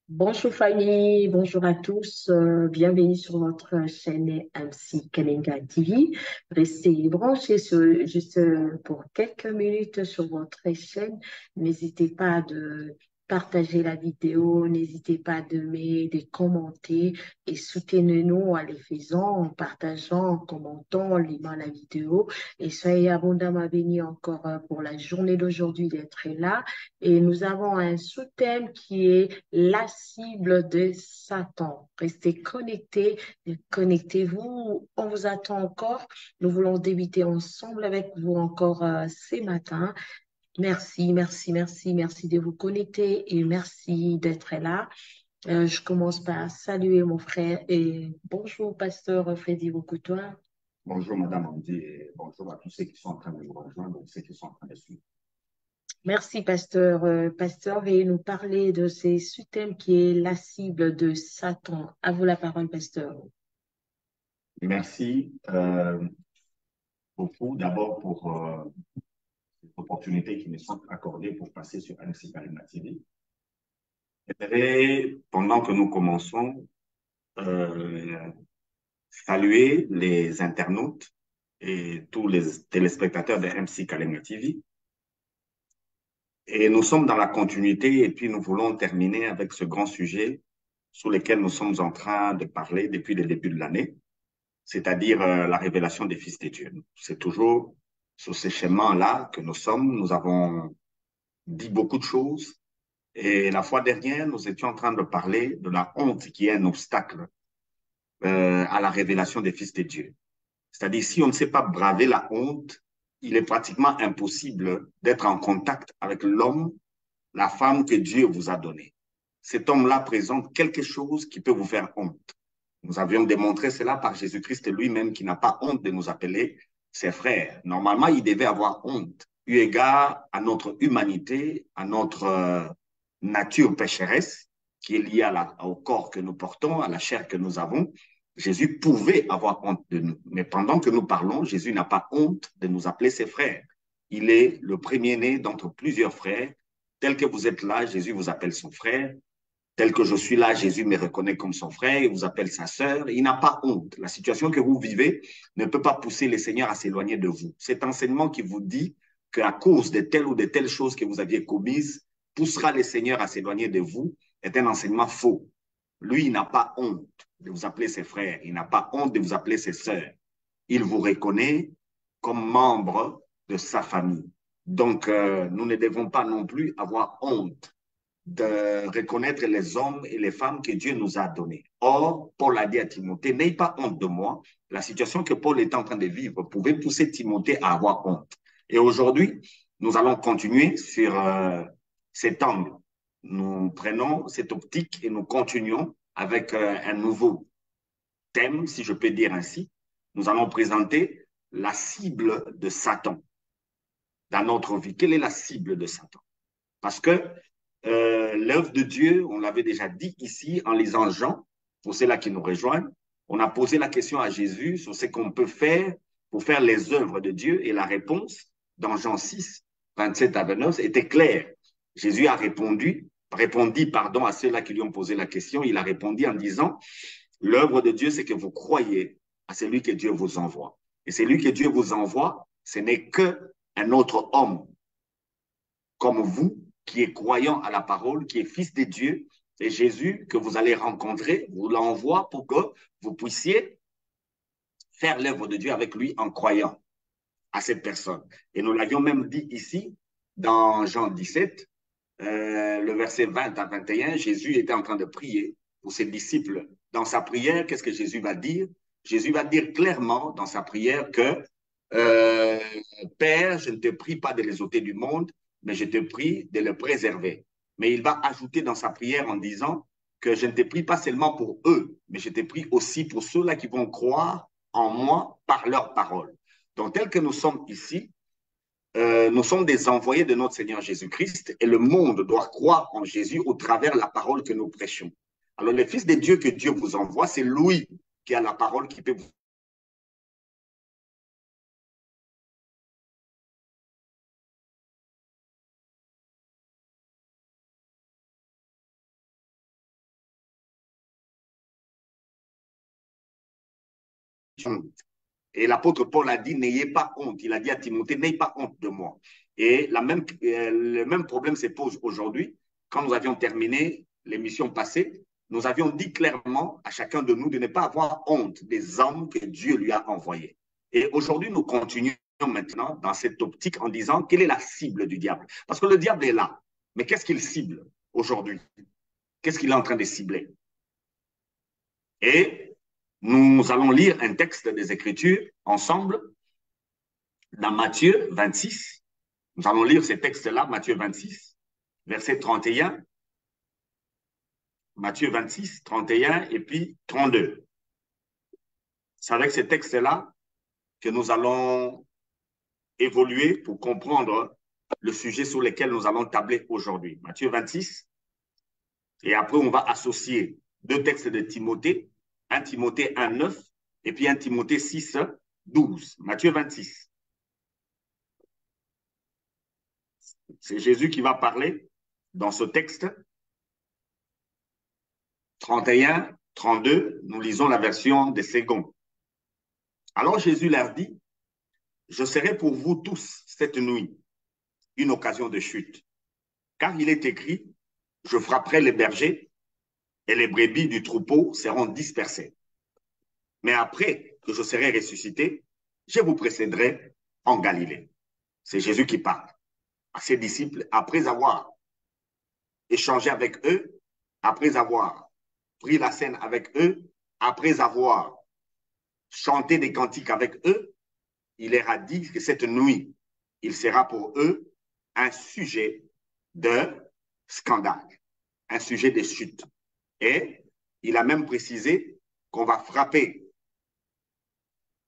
Bonjour famille, bonjour à tous, bienvenue sur votre chaîne MC Kalinga TV. Restez branchés juste pour quelques minutes sur votre chaîne. N'hésitez pas de partager la vidéo, n'hésitez pas de commenter et soutenez-nous en les faisant, en partageant, en commentant, en lisant la vidéo. Et soyez abondamment bénis encore pour la journée d'aujourd'hui d'être là. Et nous avons un sous-thème qui est la cible de Satan. Restez connectés, connectez-vous. On vous attend encore. Nous voulons débuter ensemble avec vous encore ce matin. Merci, merci, merci, merci de vous connecter et merci d'être là. Je commence par saluer mon frère et bonjour, pasteur Freddy Boukoutoua. Bonjour, Madame Andy, et bonjour à tous ceux qui sont en train de nous rejoindre, ceux qui sont en train de suivre. Merci, pasteur. Pasteur, veuillez nous parler de ce sous-thème qui est la cible de Satan. À vous la parole, pasteur. Merci beaucoup d'abord pour cette opportunité qui me sont accordées pour passer sur Annecy Karima TV. J'aimerais, pendant que nous commençons, euh, saluer les internautes et tous les téléspectateurs de MC Kalema TV. Et nous sommes dans la continuité et puis nous voulons terminer avec ce grand sujet sur lequel nous sommes en train de parler depuis le début de l'année, c'est-à-dire la révélation des fils de Dieu. C'est toujours sur ces chemins-là que nous sommes. Nous avons dit beaucoup de choses. Et la fois dernière, nous étions en train de parler de la honte qui est un obstacle à la révélation des fils de Dieu. C'est-à-dire, si on ne sait pas braver la honte, il est pratiquement impossible d'être en contact avec l'homme, la femme que Dieu vous a donnée. Cet homme-là présente quelque chose qui peut vous faire honte. Nous avions démontré cela par Jésus-Christ lui-même qui n'a pas honte de nous appeler ses frères. Normalement, il devait avoir honte, eu égard à notre humanité, à notre nature pécheresse qui est liée au corps que nous portons, à la chair que nous avons. Jésus pouvait avoir honte de nous. Mais pendant que nous parlons, Jésus n'a pas honte de nous appeler ses frères. Il est le premier-né d'entre plusieurs frères. Tel que vous êtes là, Jésus vous appelle son frère. Tel que je suis là, Jésus me reconnaît comme son frère, il vous appelle sa sœur, il n'a pas honte. La situation que vous vivez ne peut pas pousser les seigneurs à s'éloigner de vous. Cet enseignement qui vous dit qu'à cause de telle ou de telle chose que vous aviez commise, poussera les seigneurs à s'éloigner de vous, est un enseignement faux. Lui, il n'a pas honte de vous appeler ses frères, il n'a pas honte de vous appeler ses sœurs. Il vous reconnaît comme membre de sa famille. Donc, nous ne devons pas non plus avoir honte de reconnaître les hommes et les femmes que Dieu nous a donnés. Or, Paul a dit à Timothée, n'ayez pas honte de moi. La situation que Paul est en train de vivre pouvait pousser Timothée à avoir honte. Et aujourd'hui, nous allons continuer sur cet angle. Nous prenons cette optique et nous continuons avec un nouveau thème, si je peux dire ainsi. Nous allons présenter la cible de Satan dans notre vie. Quelle est la cible de Satan? Parce que l'œuvre de Dieu, on l'avait déjà dit ici en lisant Jean, pour ceux-là qui nous rejoignent, on a posé la question à Jésus sur ce qu'on peut faire pour faire les œuvres de Dieu et la réponse dans Jean 6, 27 à 29 était claire. Jésus a répondit pardon, à ceux-là qui lui ont posé la question, il a répondu en disant, l'œuvre de Dieu, c'est que vous croyez à celui que Dieu vous envoie. Et celui que Dieu vous envoie, ce n'est qu'un autre homme comme vous, qui est croyant à la parole, qui est fils de Dieu, et Jésus que vous allez rencontrer, vous l'envoie pour que vous puissiez faire l'œuvre de Dieu avec lui en croyant à cette personne. Et nous l'avions même dit ici, dans Jean 17, le verset 20 à 21, Jésus était en train de prier pour ses disciples. Dans sa prière, qu'est-ce que Jésus va dire? Jésus va dire clairement dans sa prière que euh, Père, je ne te prie pas de les ôter du monde, mais je te prie de les préserver. Mais il va ajouter dans sa prière en disant que je ne te prie pas seulement pour eux, mais je te prie aussi pour ceux-là qui vont croire en moi par leur parole. Donc, tel que nous sommes ici, nous sommes des envoyés de notre Seigneur Jésus-Christ et le monde doit croire en Jésus au travers de la parole que nous prêchons. Alors, le Fils de Dieu que Dieu vous envoie, c'est lui qui a la parole qui peut vous Et l'apôtre Paul a dit, n'ayez pas honte. Il a dit à Timothée, n'ayez pas honte de moi. Et le même problème se pose aujourd'hui. Quand nous avions terminé l'émission passée, nous avions dit clairement à chacun de nous de ne pas avoir honte des hommes que Dieu lui a envoyés. Et aujourd'hui, nous continuons maintenant dans cette optique en disant quelle est la cible du diable. Parce que le diable est là. Mais qu'est-ce qu'il cible aujourd'hui? Qu'est-ce qu'il est en train de cibler? Et nous allons lire un texte des Écritures ensemble dans Matthieu 26. Nous allons lire ce texte-là, Matthieu 26, verset 31. Matthieu 26, 31 et puis 32. C'est avec ce texte-là que nous allons évoluer pour comprendre le sujet sur lequel nous allons tabler aujourd'hui. Matthieu 26. Et après, on va associer deux textes de Timothée, 1 Timothée 1, 9 et puis 1 Timothée 6, 12. Matthieu 26. C'est Jésus qui va parler dans ce texte. 31, 32, nous lisons la version des seconds. Alors Jésus leur dit, je serai pour vous tous cette nuit une occasion de chute. Car il est écrit, je frapperai les bergers et les brebis du troupeau seront dispersées. Mais après que je serai ressuscité, je vous précéderai en Galilée. C'est Jésus qui parle à ses disciples après avoir échangé avec eux, après avoir pris la scène avec eux, après avoir chanté des cantiques avec eux. Il leur a dit que cette nuit, il sera pour eux un sujet de scandale, un sujet de chute. Et il a même précisé qu'on va frapper,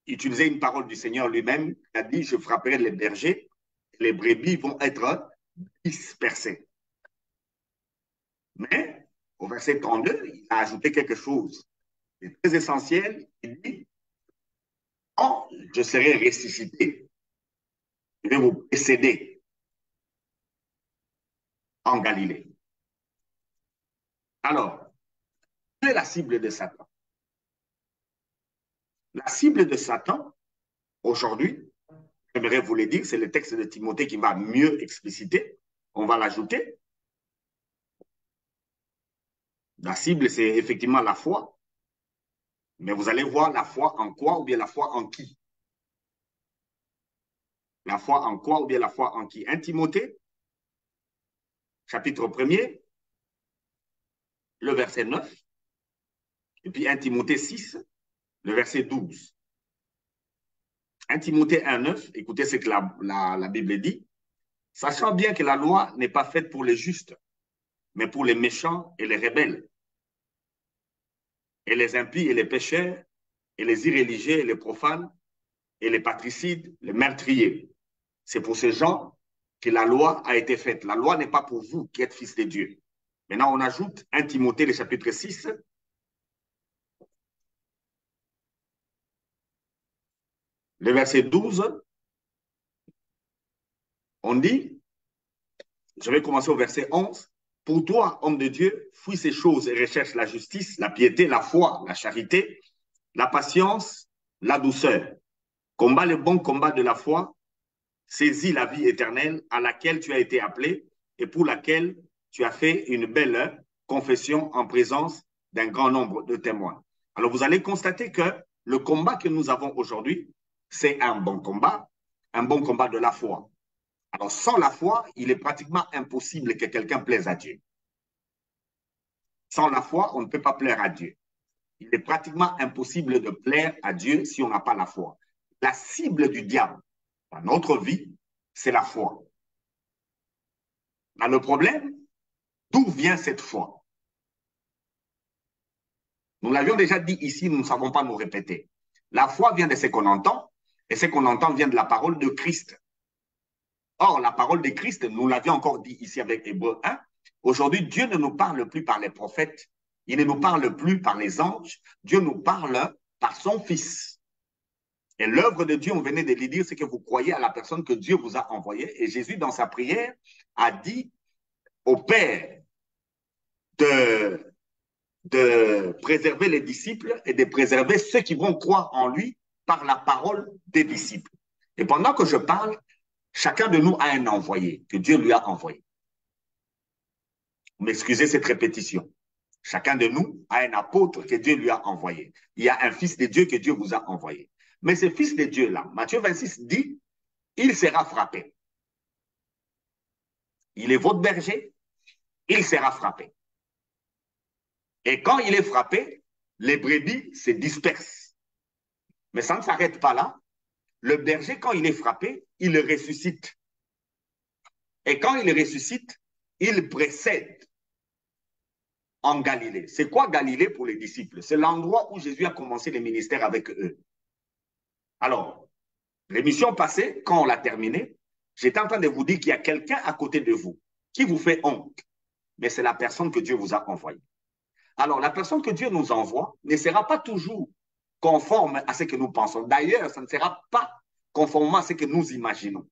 utiliser une parole du Seigneur lui-même, il a dit, je frapperai les bergers, les brebis vont être dispersées. Mais au verset 32, il a ajouté quelque chose de très essentiel. Il dit, quand je serai ressuscité, je vais vous précéder en Galilée. Alors, quelle est la cible de Satan? La cible de Satan, aujourd'hui, j'aimerais vous le dire, c'est le texte de Timothée qui va mieux expliciter. On va l'ajouter. La cible, c'est effectivement la foi. Mais vous allez voir la foi en quoi ou bien la foi en qui? La foi en quoi ou bien la foi en qui? 1 Timothée, chapitre 1er, le verset 9. Et puis 1 Timothée 6, le verset 12. 1 Timothée 1, 9, écoutez ce que la Bible dit. Sachant bien que la loi n'est pas faite pour les justes, mais pour les méchants et les rebelles, et les impies et les pécheurs, et les irréligieux et les profanes, et les patricides, les meurtriers. C'est pour ces gens que la loi a été faite. La loi n'est pas pour vous qui êtes fils de Dieu. Maintenant, on ajoute 1 Timothée, le chapitre 6, le verset 12. On dit, je vais commencer au verset 11. Pour toi, homme de Dieu, fuis ces choses et recherche la justice, la piété, la foi, la charité, la patience, la douceur. Combat le bon combat de la foi, saisis la vie éternelle à laquelle tu as été appelé et pour laquelle tu as fait une belle confession en présence d'un grand nombre de témoins. Alors vous allez constater que le combat que nous avons aujourd'hui, c'est un bon combat de la foi. Alors sans la foi, il est pratiquement impossible que quelqu'un plaise à Dieu. Sans la foi, on ne peut pas plaire à Dieu. Il est pratiquement impossible de plaire à Dieu si on n'a pas la foi. La cible du diable dans notre vie, c'est la foi. Mais le problème, d'où vient cette foi? Nous l'avions déjà dit ici, nous ne savons pas nous répéter. La foi vient de ce qu'on entend, et ce qu'on entend vient de la parole de Christ. Or, la parole de Christ, nous l'avions encore dit ici avec Hébreux 1, aujourd'hui, Dieu ne nous parle plus par les prophètes, il ne nous parle plus par les anges, Dieu nous parle par son Fils. Et l'œuvre de Dieu, on venait de lui dire, c'est que vous croyez à la personne que Dieu vous a envoyée. Et Jésus, dans sa prière, a dit au Père de de préserver les disciples et de préserver ceux qui vont croire en lui par la parole des disciples. Et pendant que je parle, chacun de nous a un envoyé que Dieu lui a envoyé. Vous m'excusez cette répétition. Chacun de nous a un apôtre que Dieu lui a envoyé. Il y a un fils de Dieu que Dieu vous a envoyé. Mais ce fils de Dieu-là, Matthieu 26 dit, il sera frappé. Il est votre berger, il sera frappé. Et quand il est frappé, les brebis se dispersent. Mais ça ne s'arrête pas là. Le berger, quand il est frappé, il ressuscite. Et quand il ressuscite, il précède en Galilée. C'est quoi Galilée pour les disciples? C'est l'endroit où Jésus a commencé le ministère avec eux. Alors, l'émission passée, quand on l'a terminée, j'étais en train de vous dire qu'il y a quelqu'un à côté de vous qui vous fait honte, mais c'est la personne que Dieu vous a envoyée. Alors, la personne que Dieu nous envoie ne sera pas toujours conforme à ce que nous pensons. D'ailleurs, ça ne sera pas conformément à ce que nous imaginons.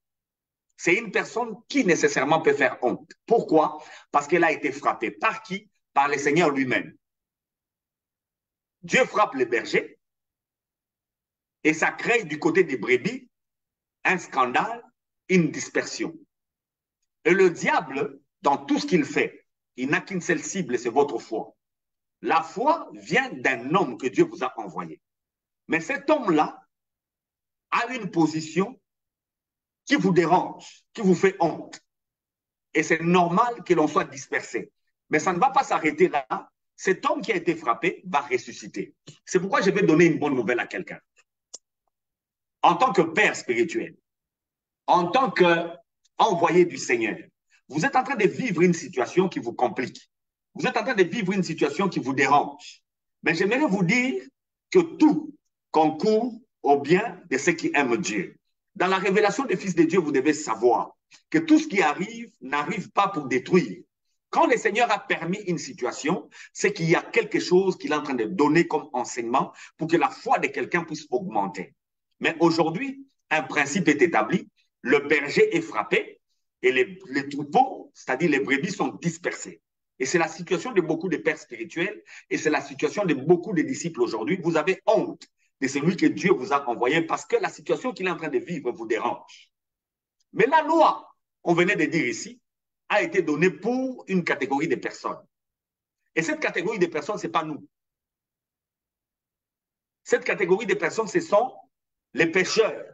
C'est une personne qui nécessairement peut faire honte. Pourquoi? Parce qu'elle a été frappée. Par qui? Par le Seigneur lui-même. Dieu frappe les bergers et ça crée du côté des brebis un scandale, une dispersion. Et le diable, dans tout ce qu'il fait, il n'a qu'une seule cible, c'est votre foi. La foi vient d'un homme que Dieu vous a envoyé. Mais cet homme-là a une position qui vous dérange, qui vous fait honte. Et c'est normal que l'on soit dispersé. Mais ça ne va pas s'arrêter là. Cet homme qui a été frappé va ressusciter. C'est pourquoi je vais donner une bonne nouvelle à quelqu'un. En tant que père spirituel, en tant qu'envoyé du Seigneur, vous êtes en train de vivre une situation qui vous complique. Vous êtes en train de vivre une situation qui vous dérange. Mais j'aimerais vous dire que tout concourt au bien de ceux qui aiment Dieu. Dans la révélation des fils de Dieu, vous devez savoir que tout ce qui arrive n'arrive pas pour détruire. Quand le Seigneur a permis une situation, c'est qu'il y a quelque chose qu'il est en train de donner comme enseignement pour que la foi de quelqu'un puisse augmenter. Mais aujourd'hui, un principe est établi, le berger est frappé et les troupeaux, c'est-à-dire les brebis, sont dispersés. Et c'est la situation de beaucoup de pères spirituels et c'est la situation de beaucoup de disciples aujourd'hui. Vous avez honte de celui que Dieu vous a envoyé parce que la situation qu'il est en train de vivre vous dérange. Mais la loi, on venait de dire ici, a été donnée pour une catégorie de personnes. Et cette catégorie de personnes, ce n'est pas nous. Cette catégorie de personnes, ce sont les pécheurs.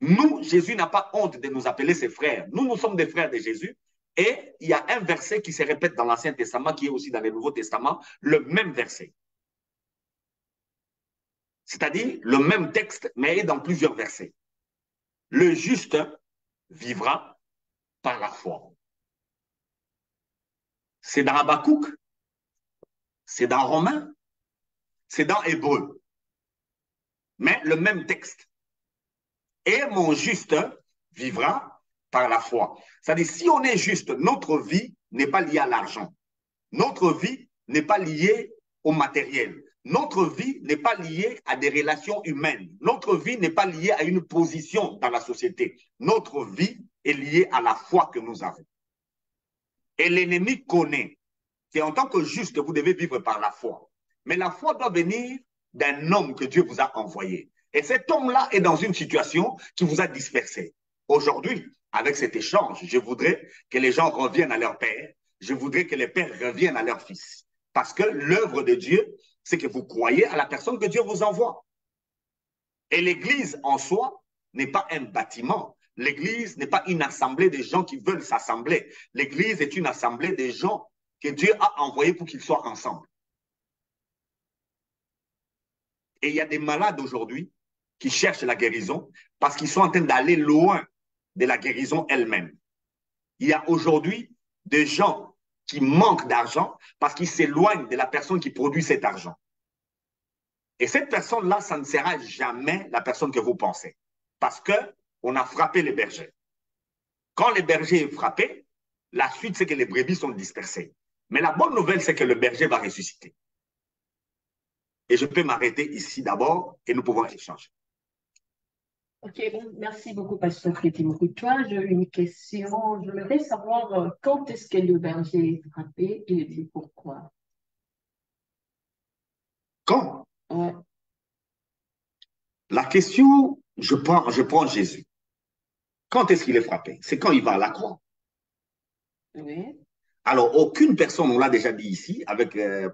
Nous, Jésus n'a pas honte de nous appeler ses frères. Nous, nous sommes des frères de Jésus. Et il y a un verset qui se répète dans l'Ancien Testament, qui est aussi dans le Nouveau Testament, le même verset. C'est-à-dire le même texte, mais dans plusieurs versets. Le juste vivra par la foi. C'est dans Habakkuk, c'est dans Romains, c'est dans Hébreu. Mais le même texte. Et mon juste vivra par la foi. C'est-à-dire, si on est juste, notre vie n'est pas liée à l'argent. Notre vie n'est pas liée au matériel. Notre vie n'est pas liée à des relations humaines. Notre vie n'est pas liée à une position dans la société. Notre vie est liée à la foi que nous avons. Et l'ennemi connaît qu'en tant que juste, vous devez vivre par la foi. Mais la foi doit venir d'un homme que Dieu vous a envoyé. Et cet homme-là est dans une situation qui vous a dispersé. Aujourd'hui, avec cet échange, je voudrais que les gens reviennent à leur père. Je voudrais que les pères reviennent à leurs fils. Parce que l'œuvre de Dieu, c'est que vous croyez à la personne que Dieu vous envoie. Et l'Église en soi n'est pas un bâtiment. L'Église n'est pas une assemblée de gens qui veulent s'assembler. L'Église est une assemblée de gens que Dieu a envoyés pour qu'ils soient ensemble. Et il y a des malades aujourd'hui qui cherchent la guérison parce qu'ils sont en train d'aller loin de la guérison elle-même. Il y a aujourd'hui des gens qui manquent d'argent parce qu'ils s'éloignent de la personne qui produit cet argent. Et cette personne-là, ça ne sera jamais la personne que vous pensez. Parce qu'on a frappé les bergers. Quand les bergers est frappé, la suite, c'est que les brebis sont dispersées. Mais la bonne nouvelle, c'est que le berger va ressusciter. Et je peux m'arrêter ici d'abord et nous pouvons échanger. Ok, bon, merci beaucoup, Pasteur Freddy Toi, j'ai une question. Je voudrais savoir quand est-ce que le berger est frappé et pourquoi. Quand? Ouais, La question, je prends Jésus. Quand est-ce qu'il est frappé? C'est quand il va à la croix. oui, Alors, aucune personne, on l'a déjà dit ici,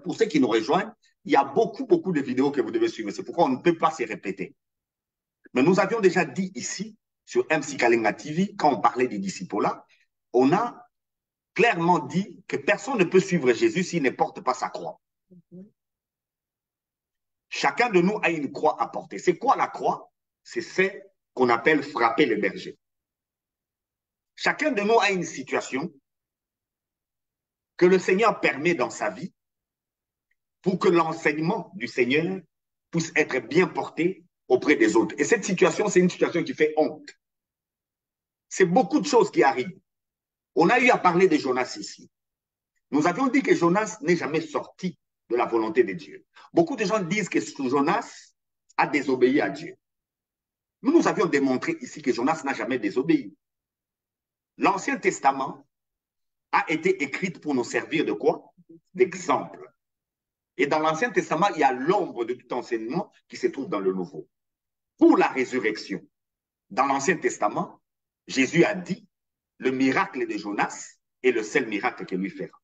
pour ceux qui nous rejoignent, il y a beaucoup, beaucoup de vidéos que vous devez suivre. C'est pourquoi on ne peut pas se répéter. Mais nous avions déjà dit ici, sur MC Kalenga TV, quand on parlait des disciples là, on a clairement dit que personne ne peut suivre Jésus s'il ne porte pas sa croix. Chacun de nous a une croix à porter. C'est quoi la croix? C'est ce qu'on appelle frapper le berger. Chacun de nous a une situation que le Seigneur permet dans sa vie pour que l'enseignement du Seigneur puisse être bien porté auprès des autres. Et cette situation, c'est une situation qui fait honte. C'est beaucoup de choses qui arrivent. On a eu à parler de Jonas ici. Nous avions dit que Jonas n'est jamais sorti de la volonté de Dieu. Beaucoup de gens disent que Jonas a désobéi à Dieu. Nous avions démontré ici que Jonas n'a jamais désobéi. L'Ancien Testament a été écrit pour nous servir de quoi? D'exemple. Et dans l'Ancien Testament, il y a l'ombre de tout enseignement qui se trouve dans le Nouveau. Pour la résurrection, dans l'Ancien Testament, Jésus a dit, le miracle de Jonas est le seul miracle qu'il lui fera.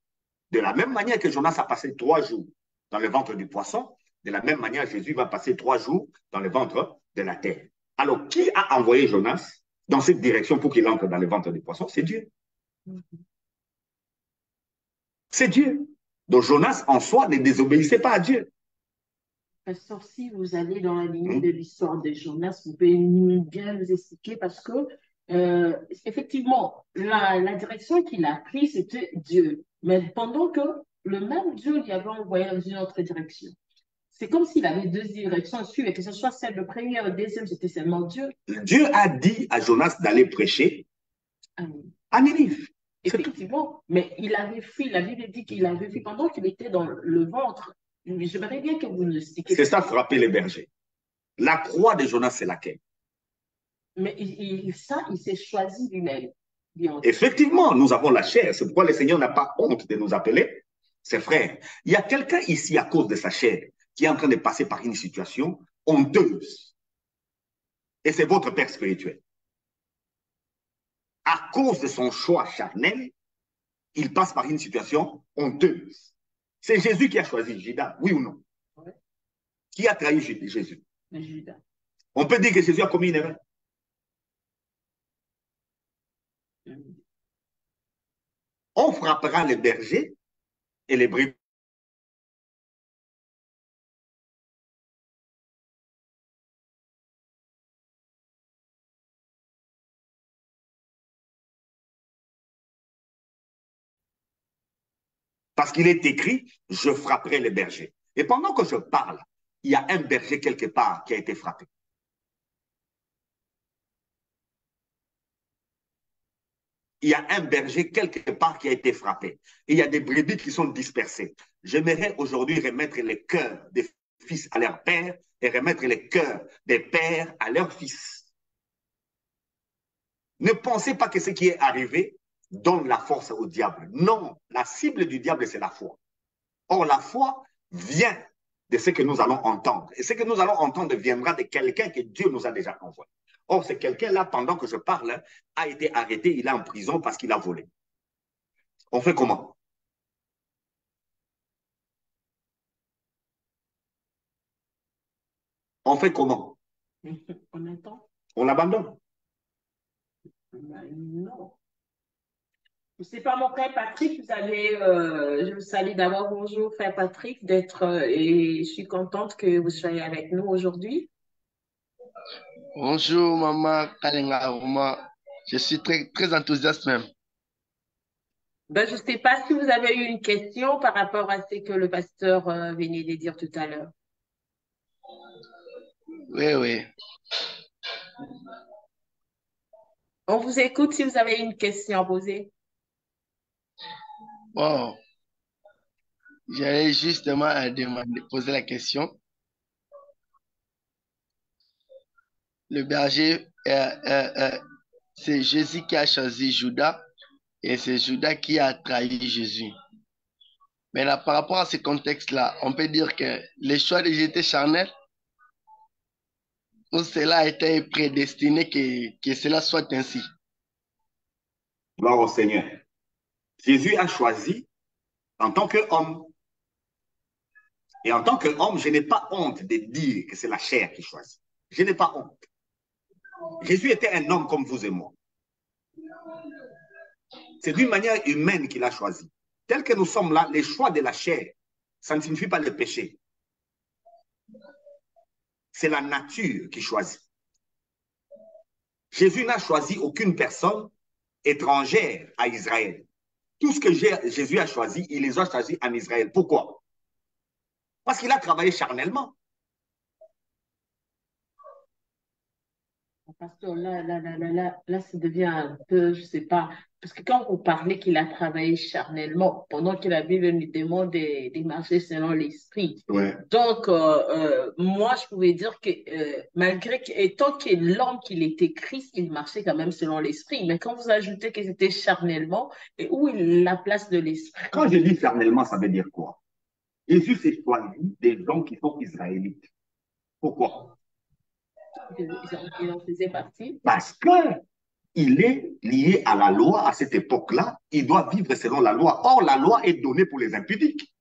De la même manière que Jonas a passé 3 jours dans le ventre du poisson, de la même manière, Jésus va passer 3 jours dans le ventre de la terre. Alors, qui a envoyé Jonas dans cette direction pour qu'il entre dans le ventre du poisson? C'est Dieu. C'est Dieu. Donc, Jonas, en soi, ne désobéissait pas à Dieu. Pasteur, si vous allez dans la lignée de Hmm? l'histoire de Jonas, vous pouvez bien nous expliquer parce que, effectivement, la direction qu'il a prise, c'était Dieu. Mais pendant que le même Dieu lui avait envoyé dans une autre direction. C'est comme s'il avait deux directions à suivre, et que ce soit celle de première ou deuxième, c'était seulement Dieu. Dieu a dit à Jonas d'aller prêcher Amen. à Ninive. C'est tout. Effectivement, mais il avait fui, la Bible dit qu'il avait fui pendant qu'il était dans le ventre. J'aimerais bien que vous nous expliquiez C'est parce ça, que, frapper les bergers. La croix de Jonas, c'est laquelle? mais ça, il s'est choisi lui-même. Effectivement, nous avons la chair. C'est pourquoi le Seigneur n'a pas honte de nous appeler ses frères. Il y a quelqu'un ici, à cause de sa chair, qui est en train de passer par une situation honteuse. Et c'est votre Père spirituel. À cause de son choix charnel, il passe par une situation honteuse. C'est Jésus qui a choisi Judas, oui ou non? Ouais, Qui a trahi Jésus? Judas. On peut dire que Jésus a commis une erreur. On frappera les bergers et les brebis. Parce qu'il est écrit, je frapperai les bergers. Et pendant que je parle, il y a un berger quelque part qui a été frappé. Il y a un berger quelque part qui a été frappé. Et il y a des brebis qui sont dispersées. J'aimerais aujourd'hui remettre les cœurs des fils à leurs pères et remettre les cœurs des pères à leurs fils. Ne pensez pas que ce qui est arrivé donne la force au diable. Non, la cible du diable, c'est la foi. Or, la foi vient de ce que nous allons entendre. Et ce que nous allons entendre viendra de quelqu'un que Dieu nous a déjà envoyé. Or, ce quelqu'un-là, pendant que je parle, a été arrêté, il est en prison parce qu'il a volé. On fait comment? On fait comment? On attend? On l'abandonne. Non. C'est pas mon frère Patrick, je vous salue d'abord. Bonjour, frère Patrick, et je suis contente que vous soyez avec nous aujourd'hui. Bonjour, maman Kalenga. Vraiment, je suis très, très enthousiaste même. Ben, je ne sais pas si vous avez eu une question par rapport à ce que le pasteur venait de dire tout à l'heure. Oui, oui. On vous écoute si vous avez une question à poser. Bon, j'allais justement à demander, poser la question. le berger, c'est Jésus qui a choisi Judas et c'est Judas qui a trahi Jésus. Mais là, par rapport à ce contexte-là, on peut dire que les choix de Jésus étaient charnels ou cela a été prédestiné que cela soit ainsi. Gloire au Seigneur. Jésus a choisi en tant qu'homme. Et en tant qu'homme, je n'ai pas honte de dire que c'est la chair qui choisit. Je n'ai pas honte. Jésus était un homme comme vous et moi. C'est d'une manière humaine qu'il a choisi. Tel que nous sommes là, les choix de la chair, ça ne signifie pas le péché. C'est la nature qui choisit. Jésus n'a choisi aucune personne étrangère à Israël. Tout ce que Jésus a choisi, il les a choisis en Israël. Pourquoi? Parce qu'il a travaillé charnellement. Pasteur, là, ça devient un peu, je sais pas, parce que quand vous parlez qu'il a travaillé charnellement, pendant que la Bible nous demande de marcher selon l'esprit. Ouais. Donc, moi, je pouvais dire que malgré étant que l'homme qu'il était Christ, il marchait quand même selon l'esprit. Mais quand vous ajoutez que c'était charnellement, et où est la place de l'esprit? Quand je dis charnellement, ça veut dire quoi? Jésus s'est choisi des gens qui sont israélites. Pourquoi? Il en faisait partie. Parce qu'il est lié à la loi à cette époque-là. Il doit vivre selon la loi. Or, la loi est donnée pour les impudiques.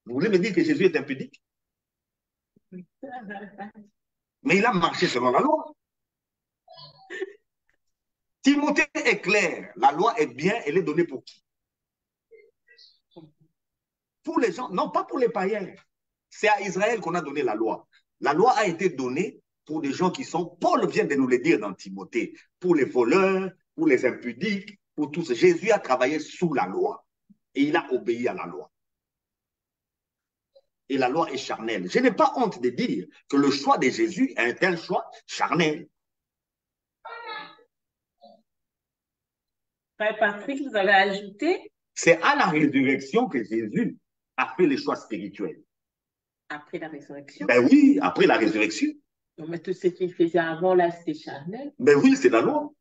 Vous voulez me dire que Jésus est impudique? Mais il a marché selon la loi. Timothée est clair. La loi est bien, elle est donnée pour qui? Pour les gens, non, pas pour les païens. C'est à Israël qu'on a donné la loi. La loi a été donnée pour des gens qui sont, Paul vient de nous le dire dans Timothée, pour les voleurs, pour les impudiques, pour tous. Jésus a travaillé sous la loi et il a obéi à la loi. Et la loi est charnelle. Je n'ai pas honte de dire que le choix de Jésus est un choix charnel. Frère Patrick, vous avez ajouté? C'est à la résurrection que Jésus a fait les choix spirituels. Après la résurrection? Ben oui, après la résurrection. Non, mais tout ce qu'il faisait avant, là, c'était charnel. Ben oui, c'est la loi.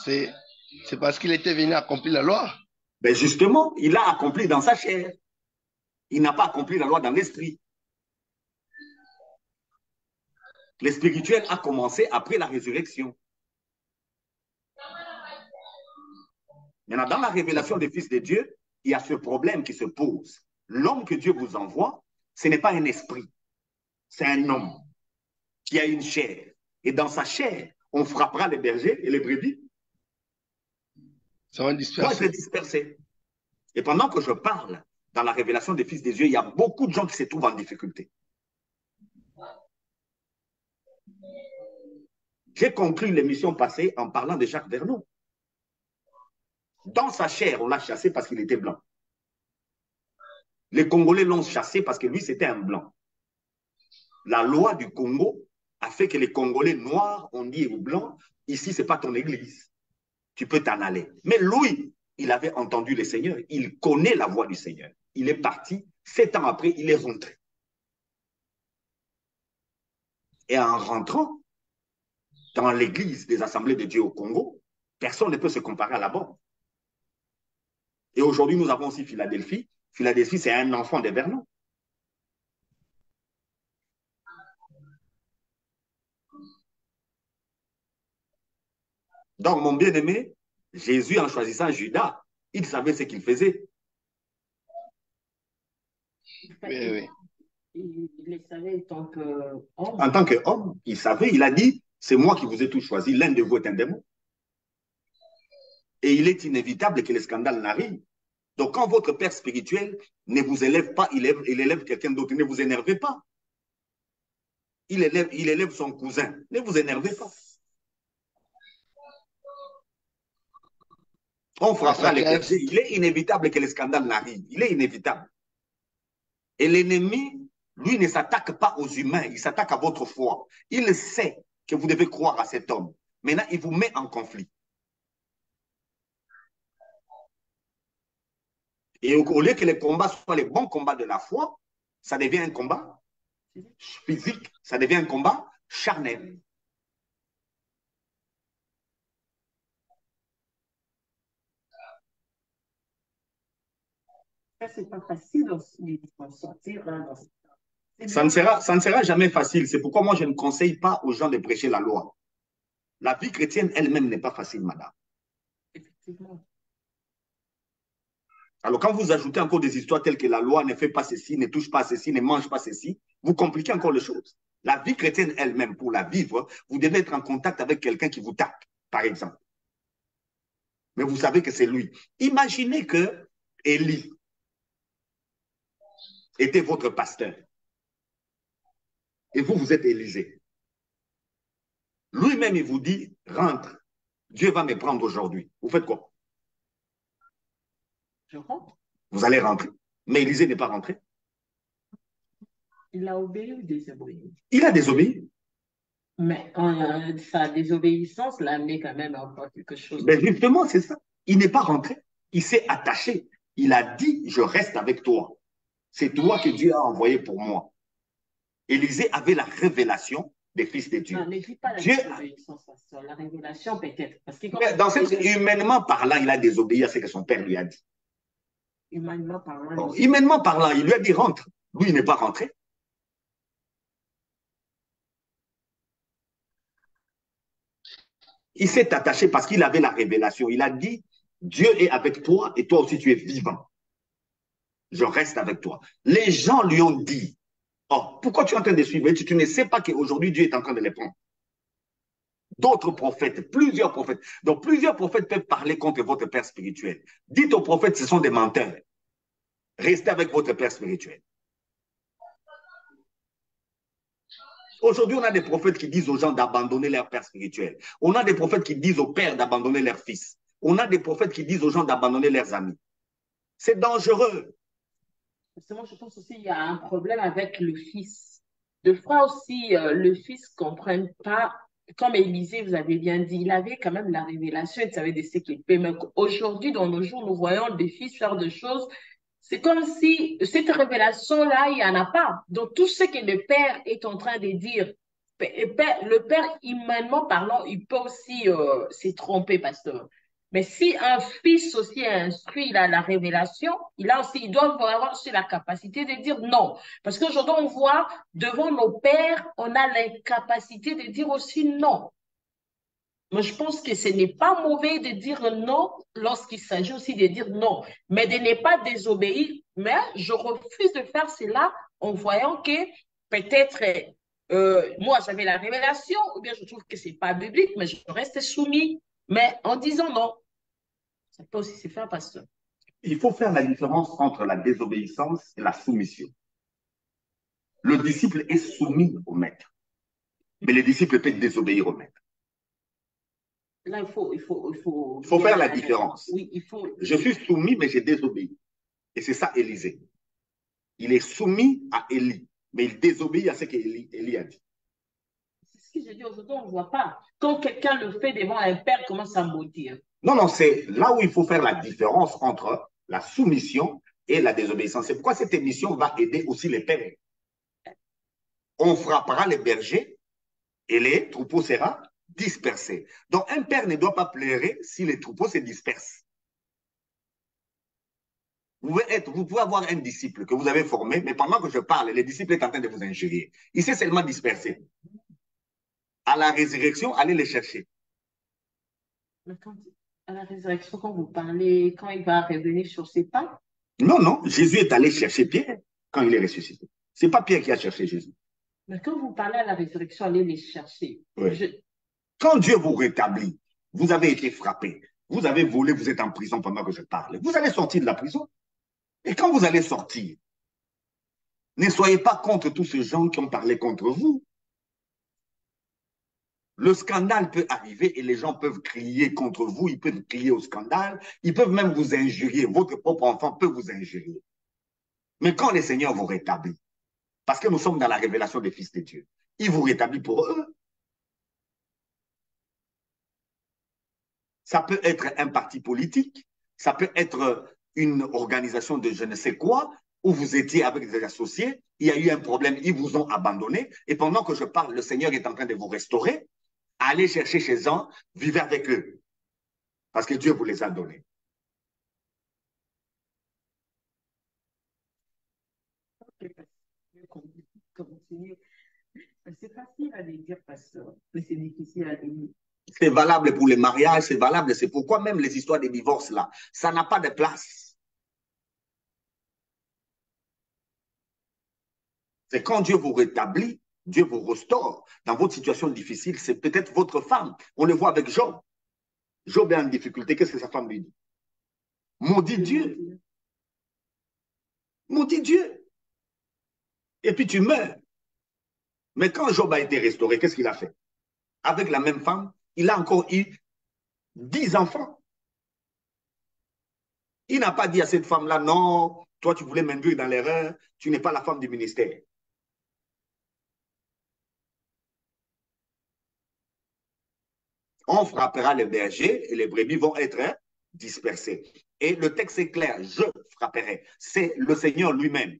C'est parce qu'il était venu accomplir la loi. Ben justement, il a accompli dans sa chair. Il n'a pas accompli la loi dans l'esprit. Le spirituel a commencé après la résurrection. Maintenant, dans la révélation des fils de Dieu, il y a ce problème qui se pose. L'homme que Dieu vous envoie, ce n'est pas un esprit, c'est un homme qui a une chair. Et dans sa chair, on frappera les bergers et les brebis. Ça va disperser. Être dispersés. Et pendant que je parle dans la révélation des fils de Dieu, il y a beaucoup de gens qui se trouvent en difficulté. J'ai conclu l'émission passée en parlant de Jacques Vernon. Dans sa chair, on l'a chassé parce qu'il était blanc. Les Congolais l'ont chassé parce que lui, c'était un blanc. La loi du Congo a fait que les Congolais noirs ont dit aux blancs, ici, ce n'est pas ton église. Tu peux t'en aller. Mais lui, il avait entendu le Seigneur. Il connaît la voix du Seigneur. Il est parti. 7 ans après, il est rentré. Et en rentrant dans l'église des Assemblées de Dieu au Congo, personne ne peut se comparer à là-bas. Et aujourd'hui, nous avons aussi Philadelphie. Philadelphie, c'est un enfant de Vernon. Donc, mon bien-aimé, Jésus, en choisissant Judas, il savait ce qu'il faisait. Oui. Il le savait en tant qu'homme. En tant qu'homme, il savait, il a dit, c'est moi qui vous ai tous choisi, l'un de vous est un démon. Et il est inévitable que le scandale n'arrive. Donc, quand votre père spirituel ne vous élève pas, il élève quelqu'un d'autre, ne vous énervez pas. Il élève son cousin, ne vous énervez pas. On frappera les bergers. Il est inévitable que le scandale n'arrive. Il est inévitable. Et l'ennemi, lui, ne s'attaque pas aux humains, il s'attaque à votre foi. Il sait que vous devez croire à cet homme. Maintenant, il vous met en conflit. Et au lieu que les combats soient les bons combats de la foi, ça devient un combat physique, ça devient un combat charnel. Ça, c'est pas facile aussi de sortir. Hein, ça ne sera jamais facile. C'est pourquoi moi, je ne conseille pas aux gens de prêcher la loi. La vie chrétienne elle-même n'est pas facile, madame. Effectivement. Alors, quand vous ajoutez encore des histoires telles que la loi ne fait pas ceci, ne touche pas ceci, ne mange pas ceci, vous compliquez encore les choses. La vie chrétienne elle-même, pour la vivre, vous devez être en contact avec quelqu'un qui vous tape, par exemple. Mais vous savez que c'est lui. Imaginez que Élie était votre pasteur et vous, vous êtes Élisée. Lui-même, il vous dit, rentre, Dieu va me prendre aujourd'hui. Vous faites quoi? Je rentre. Vous allez rentrer. Mais Élisée n'est pas rentré. Il a obéi ou désobéi? Il a désobéi. Mais sa désobéissance l'a amené quand même à faire quelque chose. Mais justement, c'est ça. Il n'est pas rentré. Il s'est attaché. Il a dit, je reste avec toi. C'est toi que Dieu a envoyé pour moi. Élisée avait la révélation des fils de Dieu. Non, ne dis pas la Dieu... désobéissance, pasteur. La révélation peut-être. Parce que mais dans cette... humainement parlant, il a désobéi à ce que son père lui a dit. Humainement parlant. Bon, humainement parlant, il lui a dit rentre. Lui, il n'est pas rentré. Il s'est attaché parce qu'il avait la révélation. Il a dit, Dieu est avec toi et toi aussi tu es vivant. Je reste avec toi. Les gens lui ont dit, oh, pourquoi tu es en train de suivre? Tu ne sais pas qu'aujourd'hui Dieu est en train de les prendre. D'autres prophètes, plusieurs prophètes. Donc plusieurs prophètes peuvent parler contre votre père spirituel. Dites aux prophètes, ce sont des menteurs. Restez avec votre père spirituel. Aujourd'hui, on a des prophètes qui disent aux gens d'abandonner leur père spirituel. On a des prophètes qui disent aux pères d'abandonner leurs fils. On a des prophètes qui disent aux gens d'abandonner leurs amis. C'est dangereux. Moi, je pense aussi qu'il y a un problème avec le fils. De fois aussi, le fils ne comprenne pas. Comme Élisée, vous avez bien dit, il avait quand même la révélation, il savait de ce qu'il fait. Mais aujourd'hui, dans nos jours, nous voyons des fils faire des choses. C'est comme si cette révélation-là, il n'y en a pas. Donc, tout ce que le père est en train de dire, le père, humainement parlant, il peut aussi se tromper, pasteur. Mais si un fils aussi est instruit, il a la révélation, il doit avoir aussi la capacité de dire non. Parce qu'aujourd'hui, on voit, devant nos pères, on a l'incapacité de dire aussi non. Moi, je pense que ce n'est pas mauvais de dire non lorsqu'il s'agit aussi de dire non, mais de ne pas désobéir. Mais je refuse de faire cela en voyant que peut-être moi, j'avais la révélation, ou bien je trouve que ce n'est pas biblique, mais je reste soumis. Mais en disant non, ça peut aussi se faire, pasteur. Il faut faire la différence entre la désobéissance et la soumission. Le disciple est soumis au maître, mais le disciple peut désobéir au maître. Là, il faut faire la différence. Oui, il faut. Je suis soumis, mais j'ai désobéi. Et c'est ça, Élisée. Il est soumis à Élie, mais il désobéit à ce qu'Élie a dit. C'est ce que je dis aujourd'hui, on ne voit pas. Quand quelqu'un le fait devant un père, comment ça maudire? Non, non, c'est là où il faut faire la différence entre la soumission et la désobéissance. C'est pourquoi cette émission va aider aussi les pères. On frappera les bergers et les troupeaux seront dispersés. Donc, un père ne doit pas pleurer si les troupeaux se dispersent. Vous pouvez avoir un disciple que vous avez formé, mais pendant que je parle, le disciple est en train de vous injurier. Il s'est seulement dispersé. À la résurrection, allez les chercher. Mais à la résurrection, quand vous parlez, quand il va revenir sur ses pas? Non, non, Jésus est allé chercher Pierre quand il est ressuscité. Ce n'est pas Pierre qui a cherché Jésus. Mais quand vous parlez à la résurrection, allez les chercher. Oui. Quand Dieu vous rétablit, vous avez été frappé, vous avez volé, vous êtes en prison pendant que je parle. Vous allez sortir de la prison. Et quand vous allez sortir, ne soyez pas contre tous ces gens qui ont parlé contre vous. Le scandale peut arriver et les gens peuvent crier contre vous, ils peuvent crier au scandale, ils peuvent même vous injurier. Votre propre enfant peut vous injurier. Mais quand le Seigneur vous rétablit, parce que nous sommes dans la révélation des fils de Dieu, il vous rétablit pour eux. Ça peut être un parti politique, ça peut être une organisation de je ne sais quoi, où vous étiez avec des associés, il y a eu un problème, ils vous ont abandonné, et pendant que je parle, le Seigneur est en train de vous restaurer, allez chercher chez eux, vivez avec eux, parce que Dieu vous les a donnés. C'est facile à le dire, pasteur, mais c'est difficile à dire. C'est valable pour les mariages, c'est valable, c'est pourquoi même les histoires de divorce là, ça n'a pas de place. C'est quand Dieu vous rétablit, Dieu vous restaure dans votre situation difficile, c'est peut-être votre femme. On le voit avec Job. Job est en difficulté, qu'est-ce que sa femme lui dit? Maudit Dieu. Maudit Dieu. Et puis tu meurs. Mais quand Job a été restauré, qu'est-ce qu'il a fait? Avec la même femme, il a encore eu 10 enfants. Il n'a pas dit à cette femme-là, non, toi tu voulais m'induire dans l'erreur, tu n'es pas la femme du ministère. On frappera les bergers et les brebis vont être dispersés. Et le texte est clair, je frapperai. C'est le Seigneur lui-même.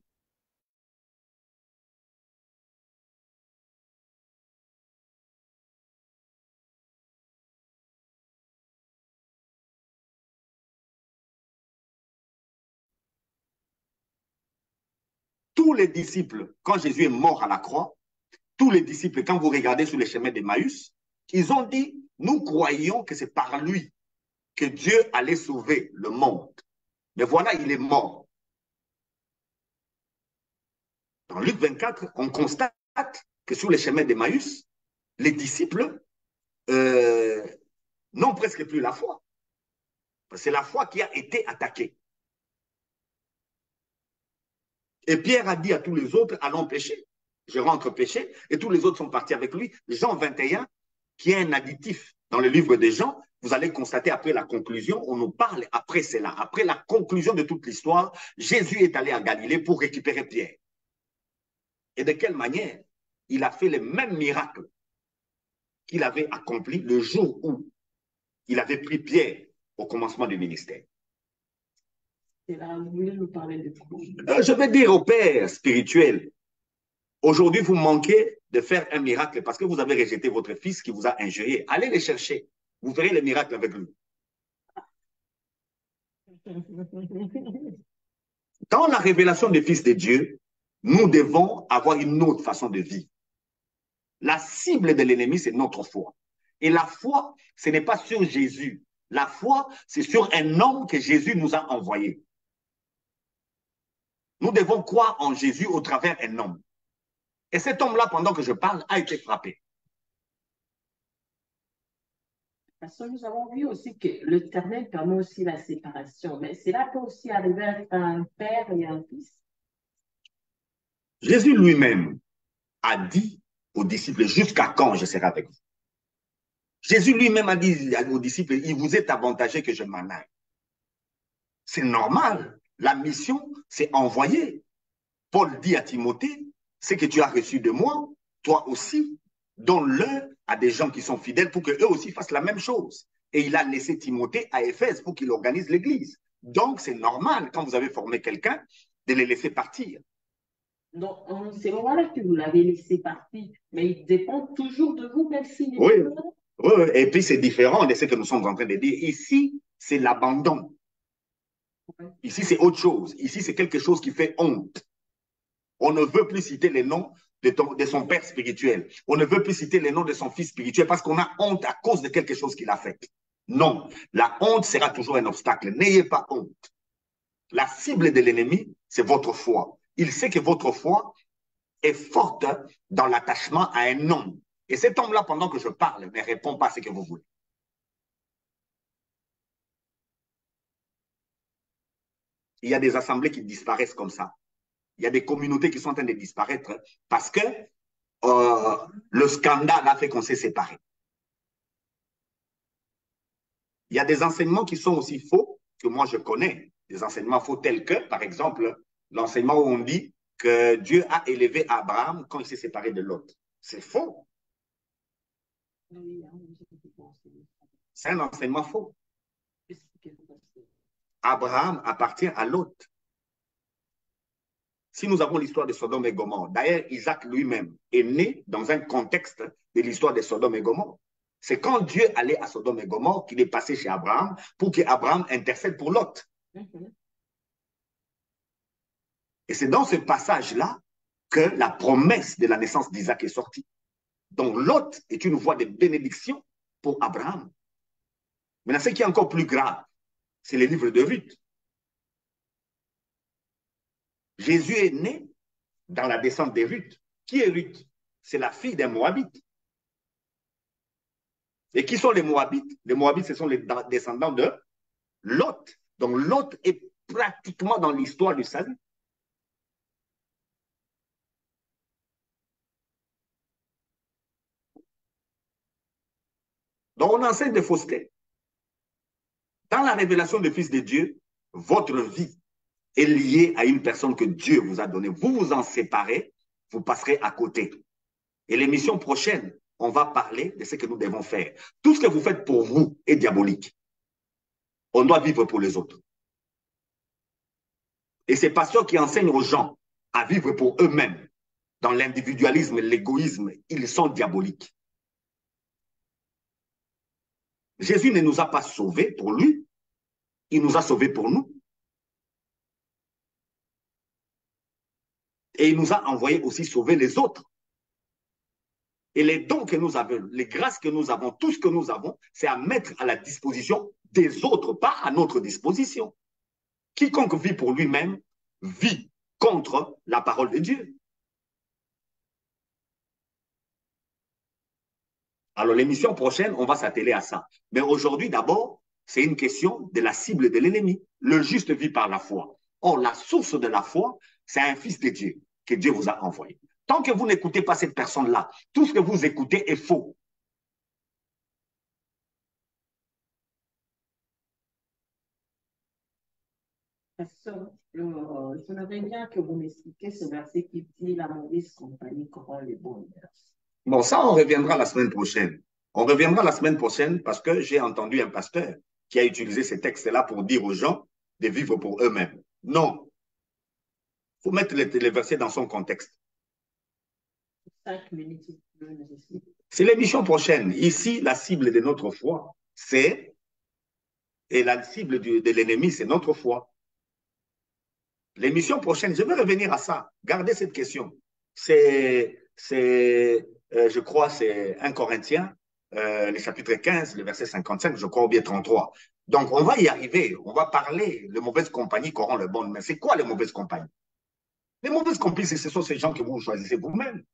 Tous les disciples, quand Jésus est mort à la croix, tous les disciples, quand vous regardez sur les chemins d'Emmaüs, ils ont dit, nous croyons que c'est par lui que Dieu allait sauver le monde. Mais voilà, il est mort. Dans Luc 24, on constate que sur les chemins d'Emmaüs, les disciples n'ont presque plus la foi. C'est la foi qui a été attaquée. Et Pierre a dit à tous les autres, allons pécher. Je rentre pécher. Et tous les autres sont partis avec lui. Jean 21, qui est un additif dans le livre de Jean, vous allez constater après la conclusion, on nous parle après cela, après la conclusion de toute l'histoire, Jésus est allé à Galilée pour récupérer Pierre. Et de quelle manière? Il a fait les mêmes miracles qu'il avait accomplis le jour où il avait pris Pierre au commencement du ministère. C'est là, vous voulez nous parler de quoi? Je vais dire au Père spirituel, aujourd'hui, vous manquez de faire un miracle parce que vous avez rejeté votre fils qui vous a injurié. Allez le chercher. Vous verrez les miracles avec lui. Dans la révélation des fils de Dieu, nous devons avoir une autre façon de vivre. La cible de l'ennemi, c'est notre foi. Et la foi, ce n'est pas sur Jésus. La foi, c'est sur un homme que Jésus nous a envoyé. Nous devons croire en Jésus au travers d'un homme. Et cet homme-là, pendant que je parle, a été frappé. Parce que nous avons vu aussi que l'Éternel permet aussi la séparation. Mais cela peut aussi arriver à un père et un fils. Jésus lui-même a dit aux disciples, jusqu'à quand je serai avec vous? Jésus lui-même a dit aux disciples, il vous est avantagé que je m'en aille. C'est normal. La mission, c'est envoyer. Paul dit à Timothée, ce que tu as reçu de moi, toi aussi, donne-le à des gens qui sont fidèles pour qu'eux aussi fassent la même chose. Et il a laissé Timothée à Éphèse pour qu'il organise l'église. Donc, c'est normal, quand vous avez formé quelqu'un, de les laisser partir. Donc, en ces moments-là que vous l'avez laissé partir, mais il dépend toujours de vous, même s'il est Oui, là. oui, et puis c'est différent de ce que nous sommes en train de dire. Ici, c'est l'abandon. Ici, c'est autre chose. Ici, c'est quelque chose qui fait honte. On ne veut plus citer les noms de son père spirituel. On ne veut plus citer les noms de son fils spirituel parce qu'on a honte à cause de quelque chose qu'il a fait. Non, la honte sera toujours un obstacle. N'ayez pas honte. La cible de l'ennemi, c'est votre foi. Il sait que votre foi est forte dans l'attachement à un homme. Et cet homme-là, pendant que je parle, ne répond pas à ce que vous voulez. Il y a des assemblées qui disparaissent comme ça. Il y a des communautés qui sont en train de disparaître parce que le scandale a fait qu'on s'est séparés. Il y a des enseignements qui sont aussi faux que moi je connais. Des enseignements faux tels que, par exemple, l'enseignement où on dit que Dieu a élevé Abraham quand il s'est séparé de Lot. C'est faux. C'est un enseignement faux. Abraham appartient à Lot. Si nous avons l'histoire de Sodome et Gomorre, d'ailleurs, Isaac lui-même est né dans un contexte de l'histoire de Sodome et Gomorre. C'est quand Dieu allait à Sodome et Gomorre qu'il est passé chez Abraham pour qu'Abraham intercède pour Lot. Et c'est dans ce passage-là que la promesse de la naissance d'Isaac est sortie. Donc Lot est une voie de bénédiction pour Abraham. Maintenant, ce qui est encore plus grave, c'est le livre de Ruth. Jésus est né dans la descente de Ruth. Qui est Ruth? C'est la fille d'un Moabite. Et qui sont les Moabites? Les Moabites, ce sont les descendants de Lot. Donc Lot est pratiquement dans l'histoire du salut. Donc on enseigne des faussetés. Dans la révélation du Fils de Dieu, votre vie est liée à une personne que Dieu vous a donnée. Vous vous en séparez, vous passerez à côté. Et l'émission prochaine, on va parler de ce que nous devons faire. Tout ce que vous faites pour vous est diabolique. On doit vivre pour les autres. Et ces pasteurs qui enseignent aux gens à vivre pour eux-mêmes, dans l'individualisme, l'égoïsme, ils sont diaboliques. Jésus ne nous a pas sauvés pour lui, il nous a sauvés pour nous. Et il nous a envoyé aussi sauver les autres. Et les dons que nous avons, les grâces que nous avons, tout ce que nous avons, c'est à mettre à la disposition des autres, pas à notre disposition. Quiconque vit pour lui-même vit contre la parole de Dieu. Alors, l'émission prochaine, on va s'atteler à ça. Mais aujourd'hui, d'abord, c'est une question de la cible de l'ennemi. Le juste vit par la foi. Or, la source de la foi, c'est un fils de Dieu que Dieu vous a envoyé. Tant que vous n'écoutez pas cette personne-là, tout ce que vous écoutez est faux. J'aimerais bien que vous m'expliquiez ce verset qui dit la mauvaise compagnie corrompt les bonnes mœurs. Bon, ça, on reviendra la semaine prochaine. On reviendra la semaine prochaine parce que j'ai entendu un pasteur qui a utilisé ces textes-là pour dire aux gens de vivre pour eux-mêmes. Non. Il faut mettre les versets dans son contexte. 5 minutes. C'est l'émission prochaine. Ici, la cible de notre foi, c'est, et la cible de l'ennemi, c'est notre foi. L'émission prochaine, je vais revenir à ça. Gardez cette question. Je crois, c'est 1 Corinthiens, le chapitre 15, le verset 55, je crois, ou bien 33. Donc, on va y arriver. On va parler de mauvaises compagnies corrompent le bon. Mais c'est quoi les mauvaises compagnies? Les mauvaises compagnies, ce sont ces gens que vous choisissez vous-même.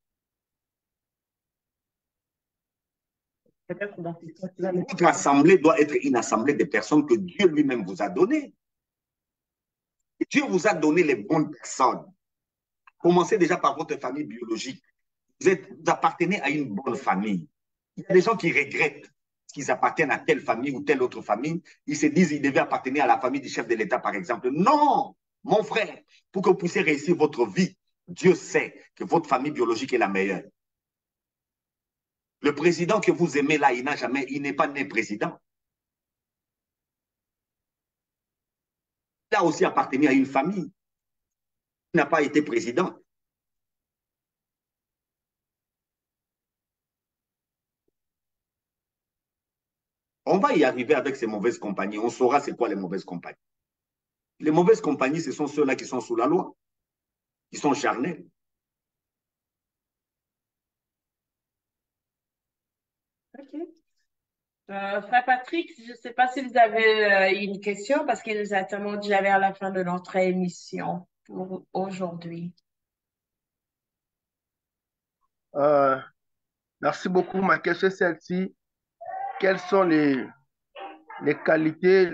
Votre assemblée doit être une assemblée de personnes que Dieu lui-même vous a données. Dieu vous a donné les bonnes personnes. Commencez déjà par votre famille biologique. Vous appartenez à une bonne famille. Il y a des gens qui regrettent qu'ils appartiennent à telle famille ou telle autre famille. Ils se disent qu'ils devaient appartenir à la famille du chef de l'État, par exemple. Non, mon frère, pour que vous puissiez réussir votre vie, Dieu sait que votre famille biologique est la meilleure. Le président que vous aimez là, il n'est pas né président. Il a aussi appartenu à une famille. Il n'a pas été président. On va y arriver avec ces mauvaises compagnies. On saura c'est quoi les mauvaises compagnies. Les mauvaises compagnies, ce sont ceux-là qui sont sous la loi, qui sont charnels. OK. Frère Patrick, je ne sais pas si vous avez une question parce qu'il nous a tellement déjà vers la fin de notre émission pour aujourd'hui. Merci beaucoup. Ma question est celle-ci. Quelles sont les qualités,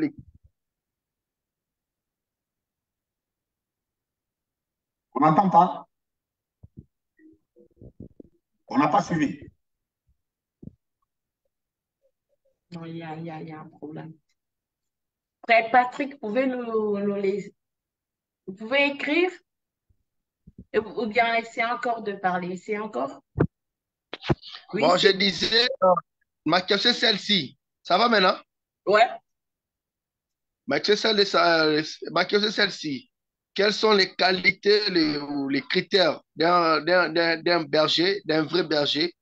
On n'entend pas. On n'a pas suivi. Non, il y a un problème. Frère Patrick, vous pouvez écrire ou bien essayer encore de parler. Essayez encore? Oui, Bon, je disais, ma question est celle-ci. Ça va maintenant? Ouais. Ma question est celle-ci. quelles sont les qualités ou les critères d'un berger, d'un vrai berger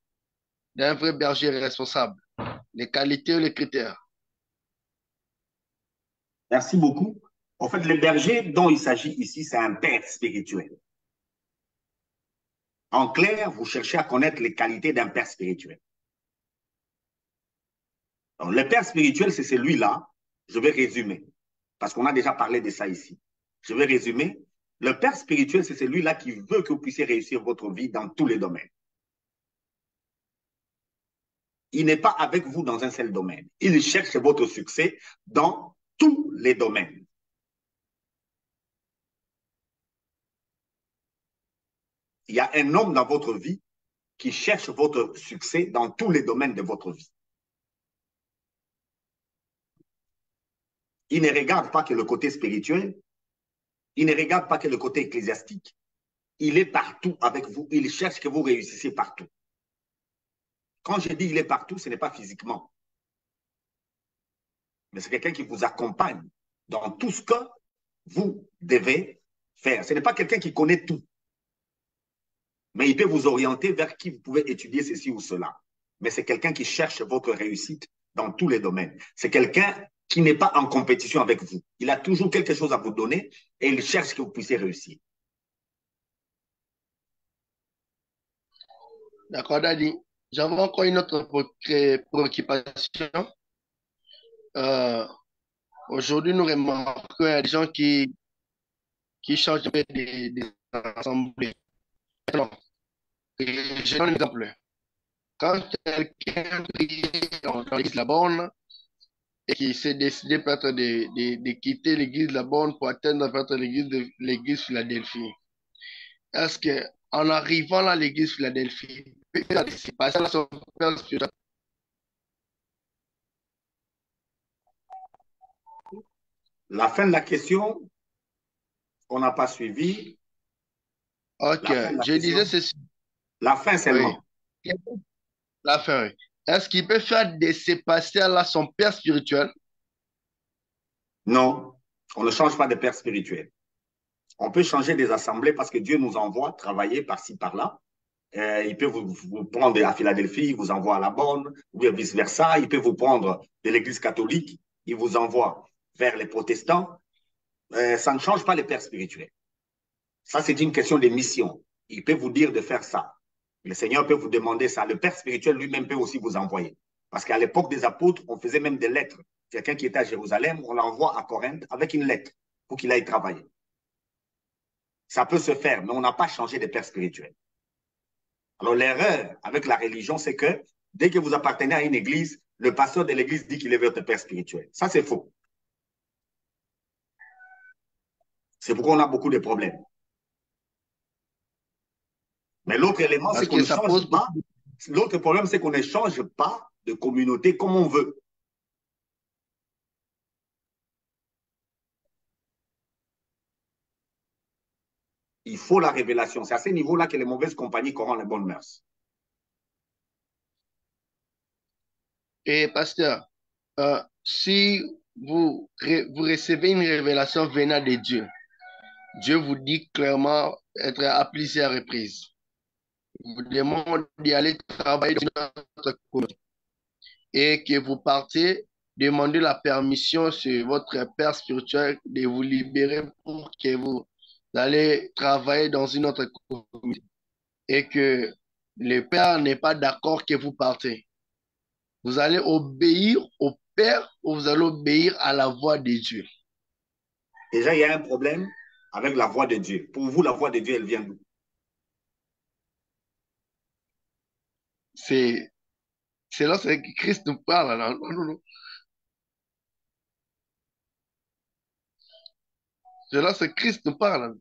responsable? Les qualités ou les critères? Merci beaucoup. En fait, le berger dont il s'agit ici, c'est un père spirituel. En clair, vous cherchez à connaître les qualités d'un père spirituel. Alors, le père spirituel, c'est celui-là. Je vais résumer, parce qu'on a déjà parlé de ça ici. Je vais résumer. Le père spirituel, c'est celui-là qui veut que vous puissiez réussir votre vie dans tous les domaines. Il n'est pas avec vous dans un seul domaine. Il cherche votre succès dans tous les domaines. Il y a un homme dans votre vie qui cherche votre succès dans tous les domaines de votre vie. Il ne regarde pas que le côté spirituel, il ne regarde pas que le côté ecclésiastique. Il est partout avec vous, il cherche que vous réussissiez partout. Quand je dis il est partout, ce n'est pas physiquement, mais c'est quelqu'un qui vous accompagne dans tout ce que vous devez faire. Ce n'est pas quelqu'un qui connaît tout, mais il peut vous orienter vers qui vous pouvez étudier ceci ou cela. Mais c'est quelqu'un qui cherche votre réussite dans tous les domaines. C'est quelqu'un qui n'est pas en compétition avec vous. Il a toujours quelque chose à vous donner et il cherche que vous puissiez réussir. D'accord, Daddy. J'avais encore une autre préoccupation. Euh, Aujourd'hui, nous remarquons qu'il y a des gens qui changent des assemblées. Alors, je donne un exemple. Quand quelqu'un prie dans l'église de la Borne et qui s'est décidé peut-être de quitter l'église de la Borne pour atteindre peut-être l'église Philadelphie, est-ce que en arrivant à l'église Philadelphie, c'est passé à son père spirituel? La fin de la question, on n'a pas suivi. Ok, La fin de la je question. disais ceci. La fin Oui. seulement. La fin, oui. Est-ce qu'il peut faire de ce pasteur-là son père spirituel? Non, on ne change pas de père spirituel. On peut changer des assemblées parce que Dieu nous envoie travailler par-ci, par-là. Il peut vous prendre à Philadelphie, il vous envoie à la Bonne, ou bien vice-versa. Il peut vous prendre de l'Église catholique, il vous envoie vers les protestants. Ça ne change pas les pères spirituels. Ça, c'est une question de mission. Il peut vous dire de faire ça. Le Seigneur peut vous demander ça. Le père spirituel lui-même peut aussi vous envoyer. Parce qu'à l'époque des apôtres, on faisait même des lettres. Quelqu'un qui était à Jérusalem, on l'envoie à Corinthe avec une lettre pour qu'il aille travailler. Ça peut se faire, mais on n'a pas changé de père spirituel. Alors l'erreur avec la religion, c'est que dès que vous appartenez à une église, le pasteur de l'église dit qu'il est votre père spirituel. Ça, c'est faux. C'est pourquoi on a beaucoup de problèmes. Mais l'autre élément, c'est Parce qu'on ne que ça change pose pas. L'autre problème, c'est qu'on ne change pas de communauté comme on veut. Il faut la révélation. C'est à ce niveau-là que les mauvaises compagnies corrompent les bonnes mœurs. Et pasteur, si vous recevez une révélation venant de Dieu, Dieu vous dit clairement être à plusieurs reprises. Il vous demande d'y aller travailler dans notre communauté et que vous partez demander la permission sur votre père spirituel de vous libérer pour que vous allez travailler dans une autre communauté et que le père n'est pas d'accord que vous partez. Vous allez obéir au Père ou vous allez obéir à la voix de Dieu? Déjà, il y a un problème avec la voix de Dieu. Pour vous, la voix de Dieu, elle vient d'où? C'est là que Christ nous parle. Non, non, non. C'est là que Christ nous parle.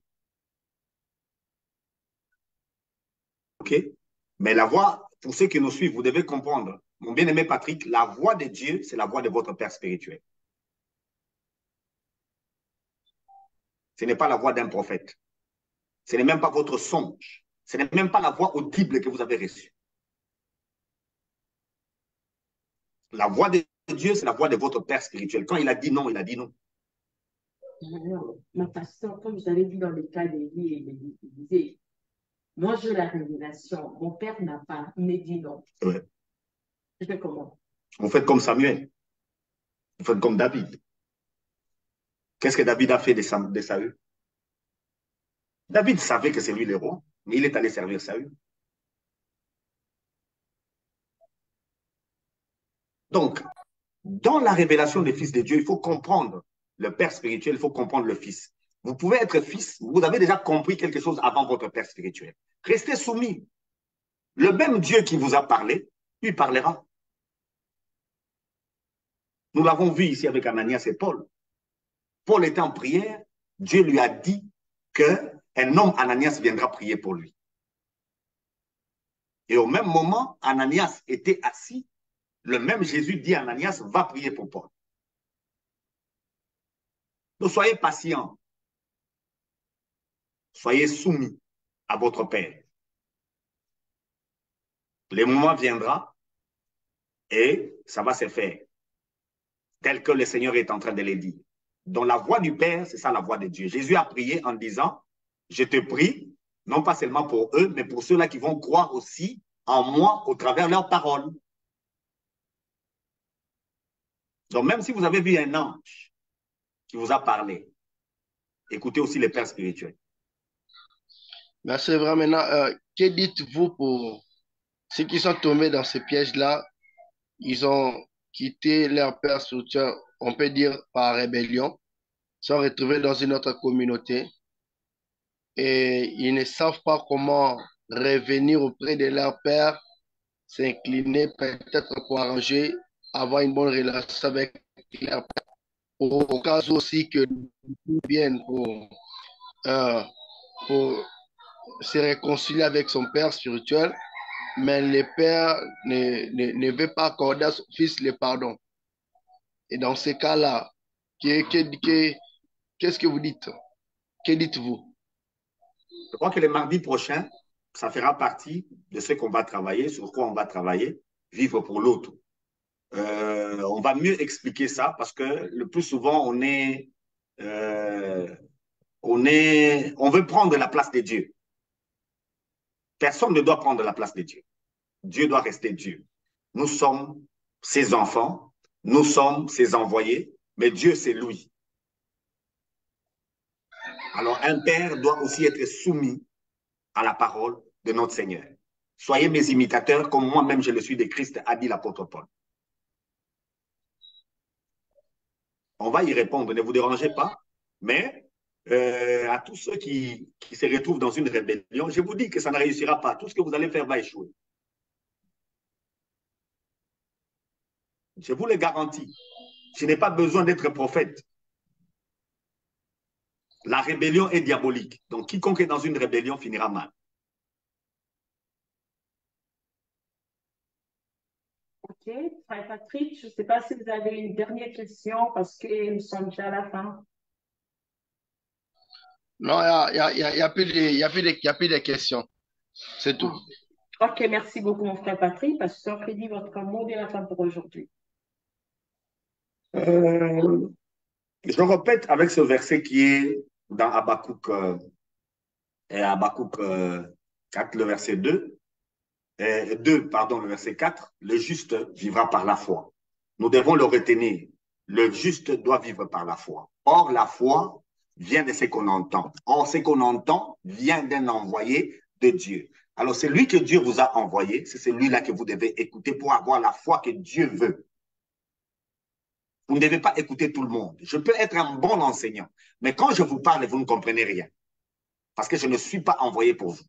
OK? Mais la voix, pour ceux qui nous suivent, vous devez comprendre, mon bien-aimé Patrick, la voix de Dieu, c'est la voix de votre Père spirituel. Ce n'est pas la voix d'un prophète. Ce n'est même pas votre songe. Ce n'est même pas la voix audible que vous avez reçue. La voix de Dieu, c'est la voix de votre Père spirituel. Quand il a dit non, il a dit non. Alors, ma pasteur, comme vous avez dit dans le cas d'Élie et d'Élisée, moi, j'ai la révélation. Mon père n'a pas. Il me dit non. Ouais. Je fais comment? Vous faites comme Samuel, vous faites comme David. Qu'est-ce que David a fait de Saül? David savait que c'est lui le roi, mais il est allé servir Saül. Donc, dans la révélation des fils de Dieu, il faut comprendre le père spirituel, il faut comprendre le fils. Vous pouvez être fils, vous avez déjà compris quelque chose avant votre père spirituel. Restez soumis. Le même Dieu qui vous a parlé, lui parlera. Nous l'avons vu ici avec Ananias et Paul. Paul était en prière, Dieu lui a dit qu'un homme, Ananias, viendra prier pour lui. Et au même moment, Ananias était assis. Le même Jésus dit à Ananias, va prier pour Paul. Donc soyez patients. Soyez soumis à votre Père. Le moment viendra et ça va se faire tel que le Seigneur est en train de le dire. Donc la voix du Père, c'est ça la voix de Dieu. Jésus a prié en disant, je te prie, non pas seulement pour eux, mais pour ceux-là qui vont croire aussi en moi au travers de leurs paroles. Donc même si vous avez vu un ange qui vous a parlé, écoutez aussi les pères spirituels. Merci vraiment. Maintenant, que dites-vous pour ceux qui sont tombés dans ce piège-là? Ils ont quitté leur père spirituel, on peut dire par rébellion, sont retrouvés dans une autre communauté et ils ne savent pas comment revenir auprès de leur père, s'incliner peut-être pour arranger, avoir une bonne relation avec leur père. Au cas où aussi que ils viennent pour se réconcilier avec son père spirituel, mais le père ne veut pas accorder à son fils le pardon. Et dans ces cas-là, qu'est-ce que vous dites? Que dites-vous? Je crois que le mardi prochain, ça fera partie de ce qu'on va travailler, sur quoi on va travailler, vivre pour l'autre. On va mieux expliquer ça parce que le plus souvent, on veut prendre la place de Dieu. Personne ne doit prendre la place de Dieu. Dieu doit rester Dieu. Nous sommes ses enfants, nous sommes ses envoyés, mais Dieu, c'est lui. Alors, un père doit aussi être soumis à la parole de notre Seigneur. Soyez mes imitateurs comme moi-même je le suis de Christ, a dit l'apôtre Paul. On va y répondre, ne vous dérangez pas, mais à tous ceux qui se retrouvent dans une rébellion, je vous dis que ça ne réussira pas. Tout ce que vous allez faire va échouer. Je vous le garantis. Je n'ai pas besoin d'être prophète. La rébellion est diabolique. Donc, quiconque est dans une rébellion finira mal. Ok, Frère Patrick, je ne sais pas si vous avez une dernière question parce que nous sommes déjà à la fin. Non, il y a plus de, il y a plus de, il y a plus de questions. C'est tout. Ok, merci beaucoup, mon frère Patrick. Pasteur, que dit votre mot de la fin pour aujourd'hui? Je répète avec ce verset qui est dans Habakkuk, Habakkuk 4, le verset 2. 2, pardon, le verset 4, le juste vivra par la foi. Nous devons le retenir. Le juste doit vivre par la foi. Or, la foi vient de ce qu'on entend. Or, ce qu'on entend vient d'un envoyé de Dieu. Alors, c'est lui que Dieu vous a envoyé, c'est celui-là que vous devez écouter pour avoir la foi que Dieu veut. Vous ne devez pas écouter tout le monde. Je peux être un bon enseignant, mais quand je vous parle, vous ne comprenez rien, parce que je ne suis pas envoyé pour vous.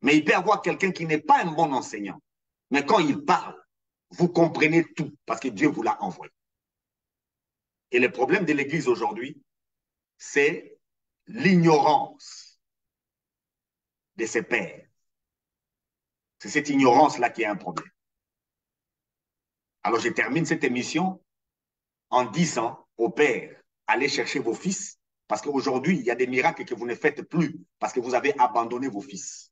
Mais il peut y avoir quelqu'un qui n'est pas un bon enseignant. Mais quand il parle, vous comprenez tout parce que Dieu vous l'a envoyé. Et le problème de l'Église aujourd'hui, c'est l'ignorance de ses pères. C'est cette ignorance-là qui est un problème. Alors je termine cette émission en disant aux pères, allez chercher vos fils, parce qu'aujourd'hui, il y a des miracles que vous ne faites plus parce que vous avez abandonné vos fils.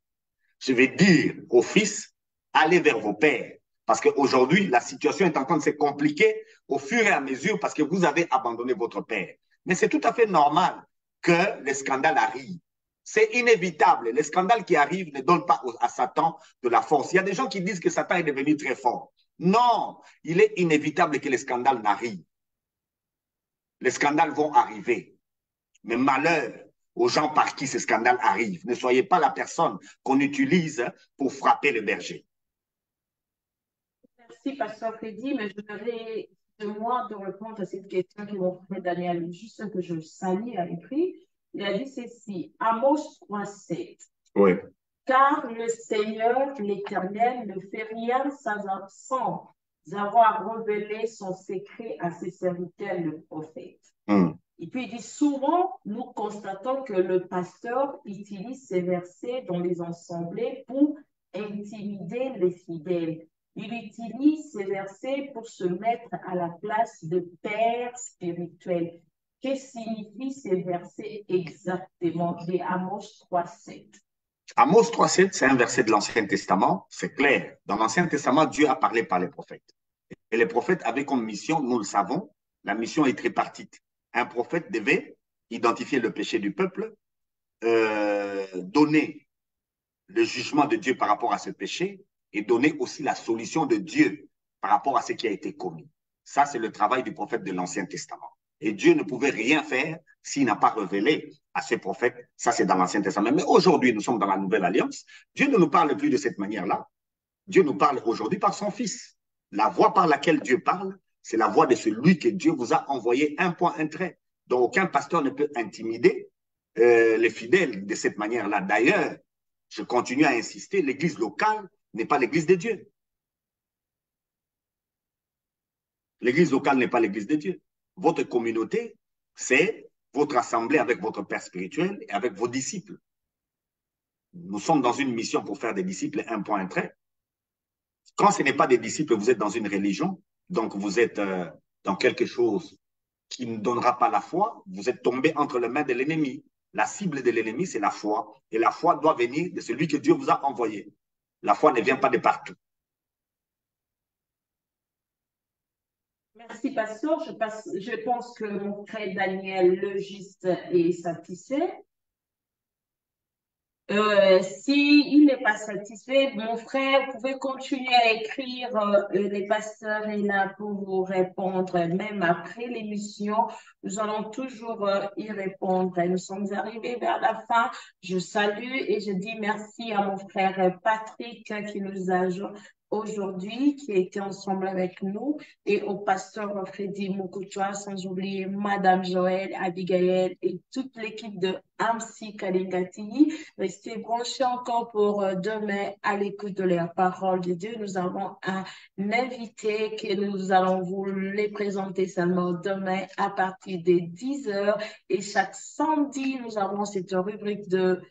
Je vais dire aux fils, allez vers vos pères, Parce qu'aujourd'hui, la situation est en train de se compliquer au fur et à mesure parce que vous avez abandonné votre père. Mais c'est tout à fait normal que les scandales arrivent. C'est inévitable. Les scandales qui arrivent ne donnent pas à Satan de la force. Il y a des gens qui disent que Satan est devenu très fort. Non, il est inévitable que les scandales n'arrivent. Les scandales vont arriver. Mais malheur aux gens par qui ces scandales arrivent. Ne soyez pas la personne qu'on utilise pour frapper le berger. Merci, Pasteur Freddy, mais je voudrais de moi de répondre à cette question que mon frère Daniel, juste que je salue à l'écrit. Il a dit ceci, Amos 3,7. Oui. Car le Seigneur, l'Éternel, ne fait rien sans avoir révélé son secret à ses serviteurs, le prophète. Et puis il dit souvent, nous constatons que le pasteur utilise ces versets dans les assemblées pour intimider les fidèles. Il utilise ces versets pour se mettre à la place de père spirituel. Que signifient ces versets exactement? Des Amos 3,7. Amos 3,7, c'est un verset de l'Ancien Testament, c'est clair. Dans l'Ancien Testament, Dieu a parlé par les prophètes. Et les prophètes avaient comme mission, nous le savons, la mission est tripartite. Un prophète devait identifier le péché du peuple, donner le jugement de Dieu par rapport à ce péché et donner aussi la solution de Dieu par rapport à ce qui a été commis. Ça, c'est le travail du prophète de l'Ancien Testament. Et Dieu ne pouvait rien faire s'il n'a pas révélé à ses prophètes. Ça, c'est dans l'Ancien Testament. Mais aujourd'hui, nous sommes dans la Nouvelle Alliance. Dieu ne nous parle plus de cette manière-là. Dieu nous parle aujourd'hui par son Fils. La voix par laquelle Dieu parle, c'est la voix de celui que Dieu vous a envoyé, un point, un trait. Donc, aucun pasteur ne peut intimider les fidèles de cette manière-là. D'ailleurs, je continue à insister, l'église locale n'est pas l'église de Dieu. L'église locale n'est pas l'église de Dieu. Votre communauté, c'est votre assemblée avec votre père spirituel et avec vos disciples. Nous sommes dans une mission pour faire des disciples, un point, un trait. Quand ce n'est pas des disciples, vous êtes dans une religion, donc vous êtes dans quelque chose qui ne donnera pas la foi, vous êtes tombé entre les mains de l'ennemi. La cible de l'ennemi, c'est la foi. Et la foi doit venir de celui que Dieu vous a envoyé. La foi ne vient pas de partout. Merci, pasteur. Je pense que mon frère Daniel, le juste, est satisfait. S'il n'est pas satisfait, mon frère, vous pouvez continuer à écrire. Les pasteurs est là pour vous répondre. Même après l'émission, nous allons toujours y répondre. Nous sommes arrivés vers la fin. Je salue et je dis merci à mon frère Patrick qui nous a aujourd'hui, qui était ensemble avec nous, et au pasteur Freddy Mukuchwa, sans oublier Madame Joël, Abigail et toute l'équipe de AMSI Kalingati. Restez branchés encore pour demain à l'écoute de la parole de Dieu. Nous avons un invité que nous allons vous les présenter seulement demain à partir des 10 heures. Et chaque samedi, nous avons cette rubrique de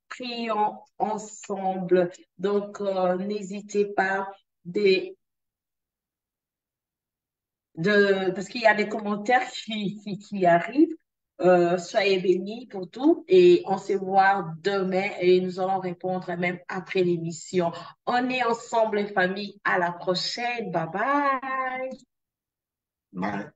prions ensemble. Donc, n'hésitez pas parce qu'il y a des commentaires qui arrivent. Soyez bénis pour tout et on se voit demain et nous allons répondre même après l'émission. On est ensemble, les familles. À la prochaine. Bye bye. Ouais.